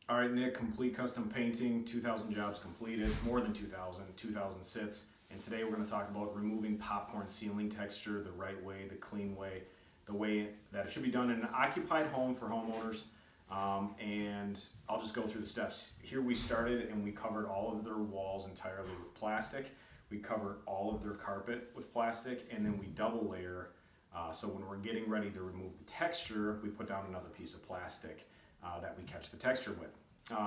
All right, Nick, complete custom painting, 2,000 jobs completed, more than 2,000, 2,000 sits. And today we're going to talk about removing popcorn ceiling texture the right way, the clean way, the way that it should be done in an occupied home for homeowners. And I'll just go through the steps. Here we started and we covered all of their walls entirely with plastic. We covered all of their carpet with plastic, and then we double layer. So when we're getting ready to remove the texture, we put down another piece of plastic that we catch the texture with.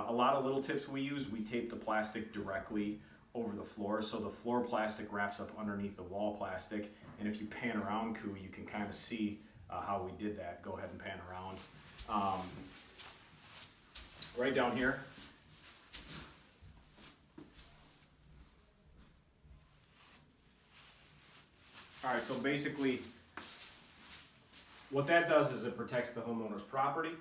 A lot of little tips we use, we tape the plastic directly over the floor, so the floor plastic wraps up underneath the wall plastic. And if you pan around, Koo, you can kind of see how we did that. Go ahead and pan around. Right down here. All right, so basically what that does is it protects the homeowner's property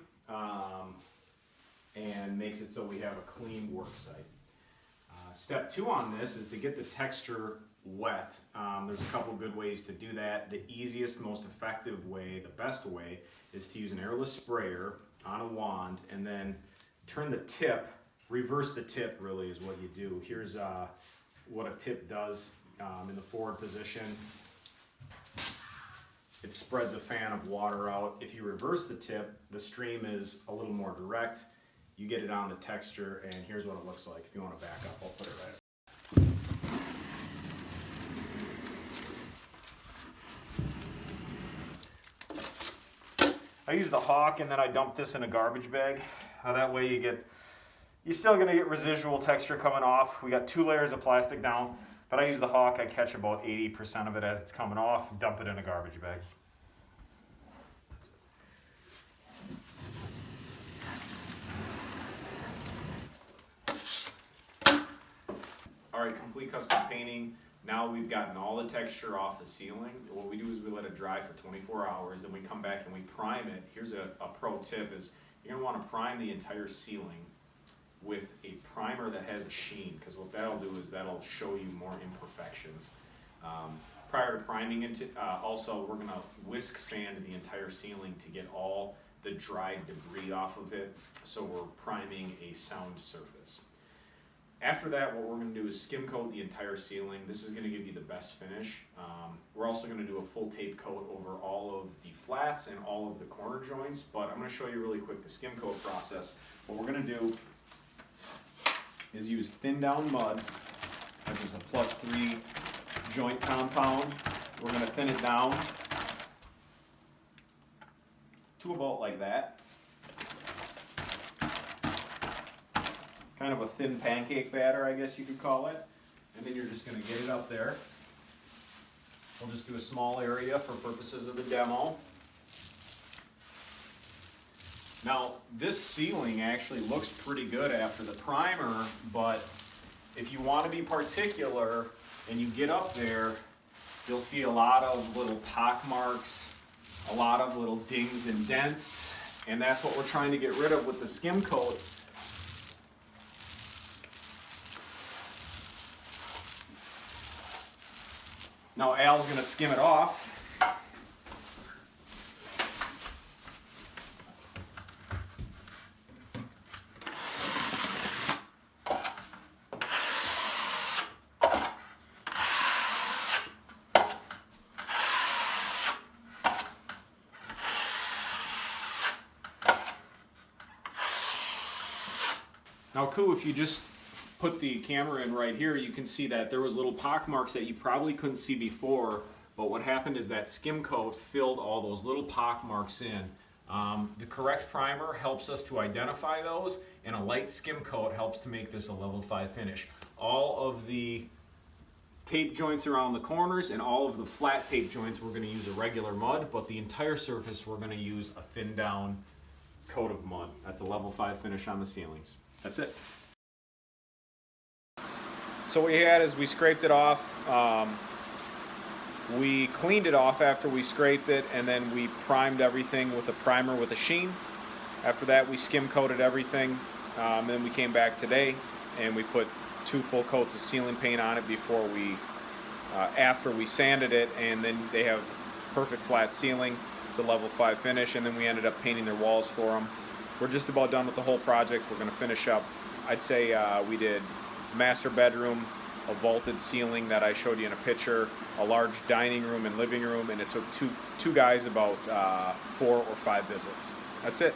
and makes it so we have a clean work site. Step 2 on this is to get the texture wet. There's a couple good ways to do that. The easiest, most effective way, the best way, is to use an airless sprayer on a wand and then turn the tip, reverse the tip really is what you do. Here's what a tip does in the forward position. It spreads a fan of water out. If you reverse the tip, the stream is a little more direct. You get it on the texture, and here's what it looks like. If you want to back up, I'll put it right. I use the Hawk, and then I dump this in a garbage bag. That way you're still gonna get residual texture coming off. We got 2 layers of plastic down. But I use the Hawk, I catch about 80% of it as it's coming off, dump it in a garbage bag. All right, complete custom painting. Now we've gotten all the texture off the ceiling. What we do is we let it dry for 24 hours, then we come back and we prime it. Here's a pro tip is you're gonna wanna prime the entire ceiling with a primer that has a sheen, because what that'll do is that'll show you more imperfections. Prior to priming it, also we're gonna whisk sand the entire ceiling to get all the dried debris off of it, so we're priming a sound surface. After that, what we're gonna do is skim coat the entire ceiling. This is gonna give you the best finish. We're also gonna do a full tape coat over all of the flats and all of the corner joints, but I'm gonna show you really quick the skim coat process. What we're gonna do is use thin down mud, which is a +3 joint compound. We're going to thin it down to about like that. Kind of a thin pancake batter, I guess you could call it. And then you're just going to get it up there. We'll just do a small area for purposes of the demo. Now, this ceiling actually looks pretty good after the primer, but if you want to be particular and you get up there, you'll see a lot of little pock marks, a lot of little dings and dents, and that's what we're trying to get rid of with the skim coat. Now Al's going to skim it off. Now, Koo, if you just put the camera in right here, you can see that there was little pock marks that you probably couldn't see before, but what happened is that skim coat filled all those little pock marks in. The correct primer helps us to identify those, and a light skim coat helps to make this a level 5 finish. All of the tape joints around the corners and all of the flat tape joints, we're going to use a regular mud, but the entire surface we're going to use a thin down coat of mud. That's a level 5 finish on the ceilings. That's it. So what we had is we scraped it off. We cleaned it off after we scraped it, and then we primed everything with a primer with a sheen. After that, we skim coated everything. Then we came back today and we put 2 full coats of ceiling paint on it before we, after we sanded it, and then they have perfect flat ceiling. It's a level 5 finish, and then we ended up painting their walls for them. we're just about done with the whole project. We're going to finish up. I'd say we did master bedroom, a vaulted ceiling that I showed you in a picture, a large dining room and living room, and it took two guys about 4 or 5 visits. That's it.